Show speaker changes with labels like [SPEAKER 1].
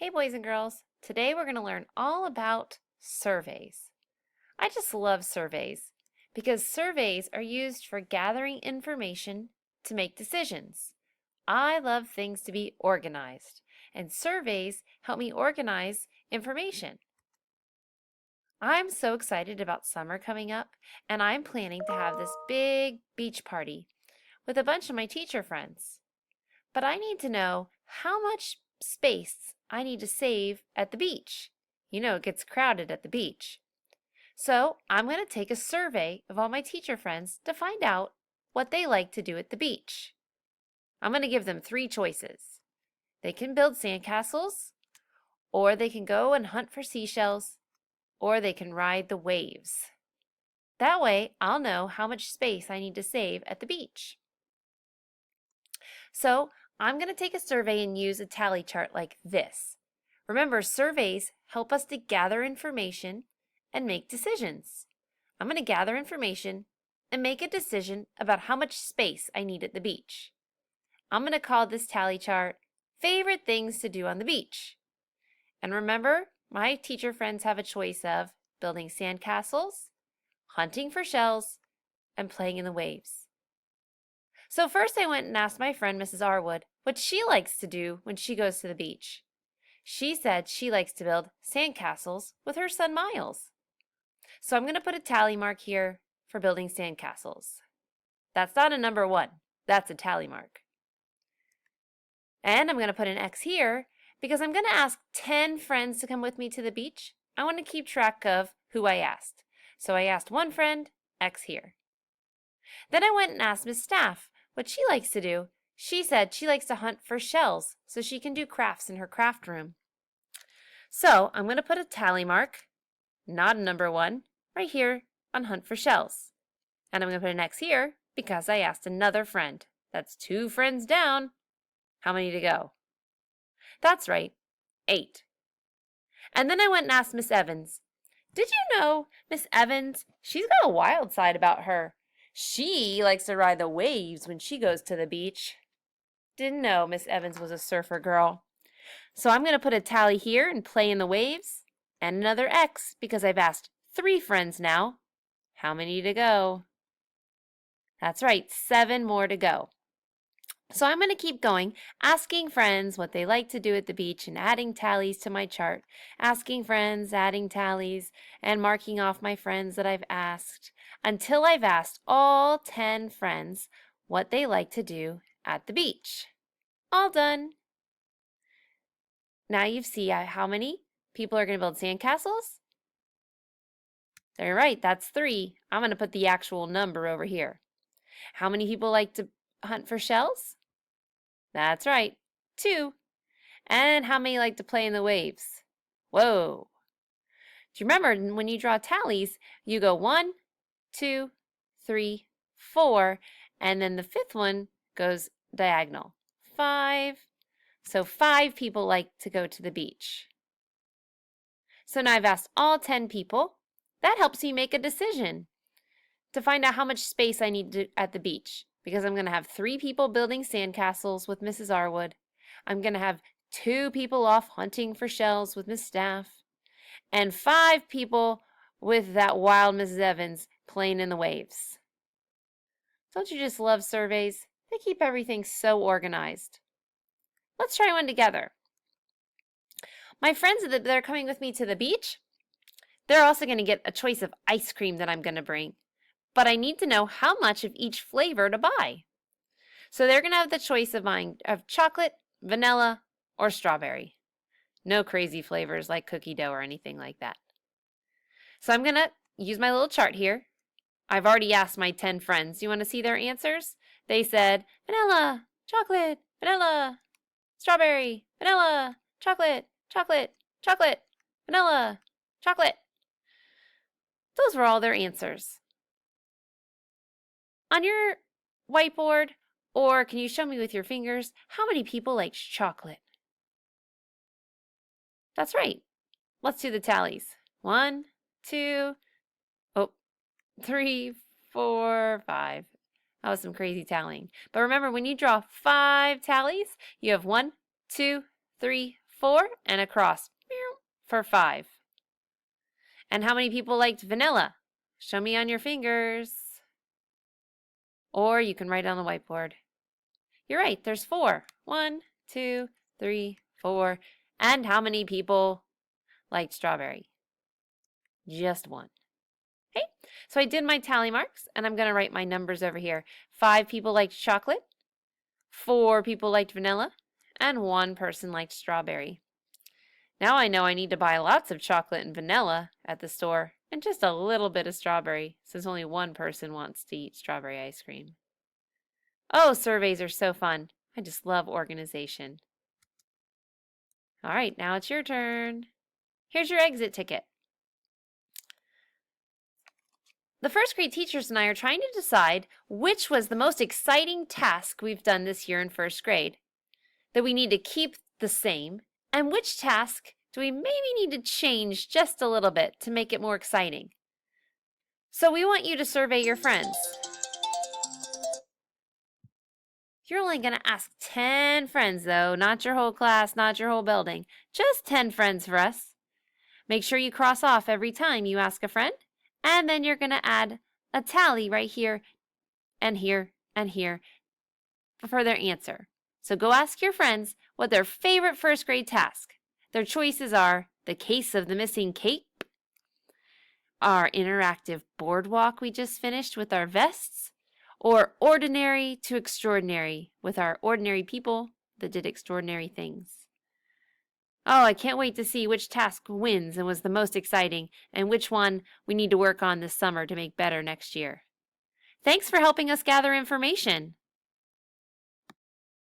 [SPEAKER 1] Hey boys and girls, today we're going to learn all about surveys. I just love surveys because surveys are used for gathering information to make decisions. I love things to be organized, and surveys help me organize information. I'm so excited about summer coming up, and I'm planning to have this big beach party with a bunch of my teacher friends. But I need to know how much space I need to save at the beach. You know, it gets crowded at the beach. So I'm going to take a survey of all my teacher friends to find out what they like to do at the beach. I'm going to give them three choices. They can build sandcastles, or they can go and hunt for seashells, or they can ride the waves. That way, I'll know how much space I need to save at the beach. So I'm going to take a survey and use a tally chart like this. Remember, surveys help us to gather information and make decisions. I'm going to gather information and make a decision about how much space I need at the beach. I'm going to call this tally chart Favorite Things to Do on the Beach. And remember, my teacher friends have a choice of building sandcastles, hunting for shells, and playing in the waves. So first I went and asked my friend Mrs. Arwood what she likes to do when she goes to the beach. She said she likes to build sandcastles with her son Miles. So I'm going to put a tally mark here for building sandcastles. That's not a number 1. That's a tally mark. And I'm going to put an X here because I'm going to ask 10 friends to come with me to the beach. I want to keep track of who I asked. So I asked one friend, X here. Then I went and asked Miss Staff what she likes to do. She said she likes to hunt for shells so she can do crafts in her craft room. So I'm going to put a tally mark, not a number 1, right here on hunt for shells. And I'm going to put an X here because I asked another friend. That's 2 friends down. How many to go? That's right, 8. And then I went and asked Miss Evans. Did you know Miss Evans, she's got a wild side about her. She likes to ride the waves when she goes to the beach. Didn't know Miss Evans was a surfer girl. So I'm going to put a tally here and play in the waves, and another X because I've asked 3 friends now. How many to go? That's right, 7 more to go. So I'm going to keep going, asking friends what they like to do at the beach and adding tallies to my chart. Asking friends, adding tallies, and marking off my friends that I've asked until I've asked all 10 friends what they like to do at the beach. All done. Now you see how many people are going to build sandcastles? They're right, that's 3. I'm going to put the actual number over here. How many people like to hunt for shells? That's right, 2. And how many like to play in the waves? Whoa. Do you remember when you draw tallies, you go 1, 2, 3, 4, and then the 5th one goes diagonal. 5. So 5 people like to go to the beach. So now I've asked all 10 people. That helps me make a decision to find out how much space I need at the beach because I'm going to have 3 people building sandcastles with Mrs. Arwood. I'm going to have 2 people off hunting for shells with Miss Staff, and 5 people with that wild Mrs. Evans playing in the waves. Don't you just love surveys? They keep everything so organized. Let's try one together. My friends that are coming with me to the beach, they're also going to get a choice of ice cream that I'm going to bring. But I need to know how much of each flavor to buy. So they're going to have the choice of buying chocolate, vanilla, or strawberry. No crazy flavors like cookie dough or anything like that. So I'm going to use my little chart here. I've already asked my 10 friends. You want to see their answers? They said vanilla, chocolate, vanilla, strawberry, vanilla, chocolate, chocolate, chocolate, vanilla, chocolate. Those were all their answers. On your whiteboard, or can you show me with your fingers, how many people like chocolate? That's right. Let's do the tallies. 1, 2, 3, 4, 5. That was some crazy tallying. But remember, when you draw 5 tallies, you have 1, 2, 3, 4, and across for 5. And how many people liked vanilla? Show me on your fingers. Or you can write on the whiteboard. You're right, there's 4. 1, 2, 3, 4. And how many people liked strawberry? Just 1. Okay, so I did my tally marks, and I'm going to write my numbers over here. 5 people liked chocolate, 4 people liked vanilla, and 1 person liked strawberry. Now I know I need to buy lots of chocolate and vanilla at the store, and just a little bit of strawberry, since only 1 person wants to eat strawberry ice cream. Oh, surveys are so fun. I just love organization. All right, now it's your turn. Here's your exit ticket. The first grade teachers and I are trying to decide which was the most exciting task we've done this year in first grade that we need to keep the same, and which task do we maybe need to change just a little bit to make it more exciting. So we want you to survey your friends. You're only going to ask 10 friends though, not your whole class, not your whole building. Just 10 friends for us. Make sure you cross off every time you ask a friend. And then you're going to add a tally right here and here and here for their answer. So go ask your friends what their favorite first grade task. Their choices are the case of the missing cape, our interactive boardwalk we just finished with our vests, or ordinary to extraordinary with our ordinary people that did extraordinary things. Oh, I can't wait to see which task wins and was the most exciting, and which one we need to work on this summer to make better next year. Thanks for helping us gather information.